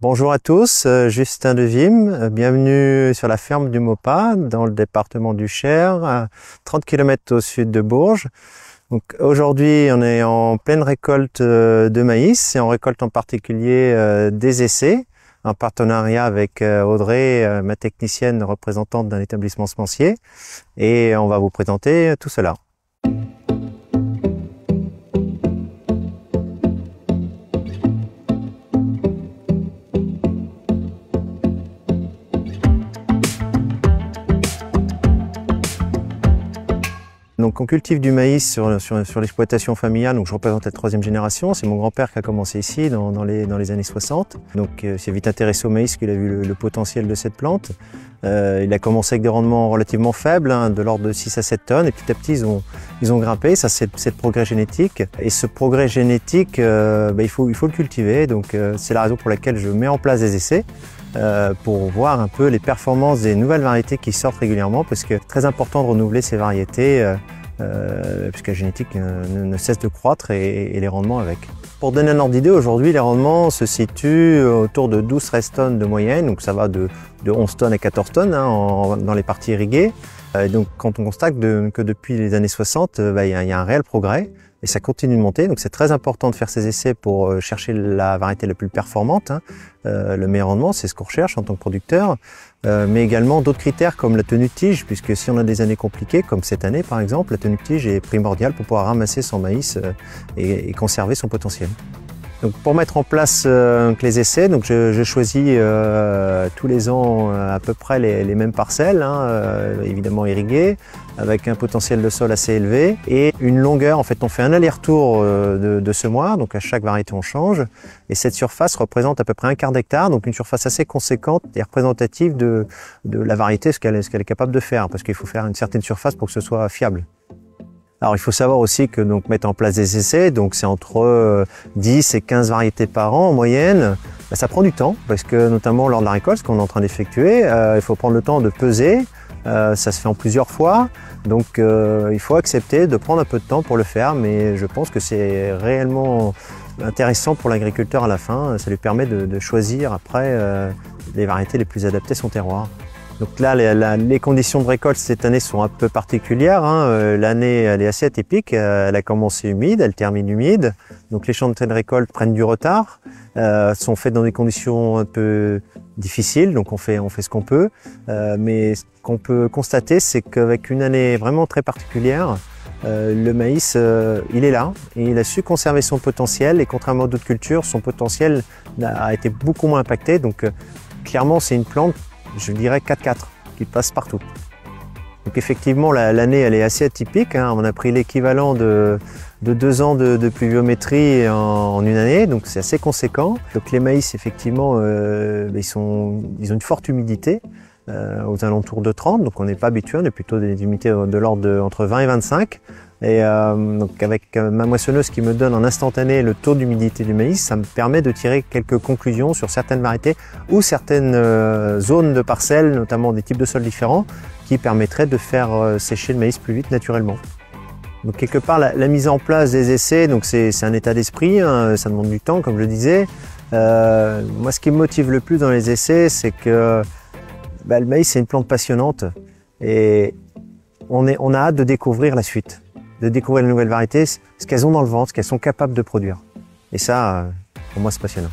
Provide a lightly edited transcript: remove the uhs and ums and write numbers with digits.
Bonjour à tous, Justin de Vim, bienvenue sur la ferme du Maupas dans le département du Cher, à 30 km au sud de Bourges. Donc aujourd'hui on est en pleine récolte de maïs et on récolte en particulier des essais, en partenariat avec Audrey, ma technicienne représentante d'un établissement semencier, et on va vous présenter tout cela. Donc on cultive du maïs sur l'exploitation familiale, donc je représente la troisième génération, c'est mon grand-père qui a commencé ici dans les années 60. Donc il s'est vite intéressé au maïs parce qu'il a vu le potentiel de cette plante. Il a commencé avec des rendements relativement faibles, de l'ordre de 6 à 7 tonnes, et petit à petit ils ont grimpé, ça c'est le progrès génétique. Et ce progrès génétique, il faut le cultiver, donc c'est la raison pour laquelle je mets en place des essais. Pour voir un peu les performances des nouvelles variétés qui sortent régulièrement, parce que c'est très important de renouveler ces variétés puisque la génétique ne cesse de croître et les rendements avec. Pour donner un ordre d'idée, aujourd'hui les rendements se situent autour de 12-13 tonnes de moyenne, donc ça va de 11 tonnes à 14 tonnes dans les parties irriguées. Donc quand on constate que depuis les années 60, il y a un réel progrès. Et ça continue de monter, donc c'est très important de faire ces essais pour chercher la variété la plus performante. Le meilleur rendement, c'est ce qu'on recherche en tant que producteur, mais également d'autres critères comme la tenue de tige, puisque si on a des années compliquées, comme cette année par exemple, la tenue de tige est primordiale pour pouvoir ramasser son maïs et conserver son potentiel. Donc pour mettre en place les essais, donc je choisis tous les ans à peu près les mêmes parcelles, évidemment irriguées, avec un potentiel de sol assez élevé et une longueur. En fait, on fait un aller-retour de semoir, donc à chaque variété on change, et cette surface représente à peu près 1/4 d'hectare, donc une surface assez conséquente et représentative de la variété, ce qu'elle est capable de faire, parce qu'il faut faire une certaine surface pour que ce soit fiable. Alors il faut savoir aussi que mettre en place des essais, donc c'est entre 10 et 15 variétés par an en moyenne. Ça prend du temps, parce que notamment lors de la récolte, ce qu'on est en train d'effectuer, il faut prendre le temps de peser, ça se fait en plusieurs fois, donc il faut accepter de prendre un peu de temps pour le faire, mais je pense que c'est réellement intéressant pour l'agriculteur à la fin, ça lui permet de choisir après les variétés les plus adaptées à son terroir. Donc là, les conditions de récolte cette année sont un peu particulières. L'année, elle est assez atypique. Elle a commencé humide, elle termine humide. Donc les champs de récolte prennent du retard, sont faits dans des conditions un peu difficiles. Donc on fait ce qu'on peut. Mais ce qu'on peut constater, c'est qu'avec une année vraiment très particulière, le maïs, il est là et il a su conserver son potentiel. Et contrairement à d'autres cultures, son potentiel a été beaucoup moins impacté. Donc clairement, c'est une plante, je dirais 4-4, qui passe partout. Donc effectivement, l'année elle est assez atypique. On a pris l'équivalent de 2 ans de pluviométrie en une année, donc c'est assez conséquent. Donc les maïs, effectivement, ils ont une forte humidité, aux alentours de 30, donc on n'est pas habitué, on est plutôt des humidités de l'ordre entre 20 et 25. Et donc avec ma moissonneuse qui me donne en instantané le taux d'humidité du maïs, ça me permet de tirer quelques conclusions sur certaines variétés ou certaines zones de parcelles, notamment des types de sols différents, qui permettraient de faire sécher le maïs plus vite naturellement. Donc quelque part la mise en place des essais, donc c'est un état d'esprit, ça demande du temps comme je disais. Moi ce qui me motive le plus dans les essais, c'est que le maïs c'est une plante passionnante et on a hâte de découvrir la suite, de découvrir les nouvelles variétés, ce qu'elles ont dans le ventre, ce qu'elles sont capables de produire. Et ça, pour moi, c'est passionnant.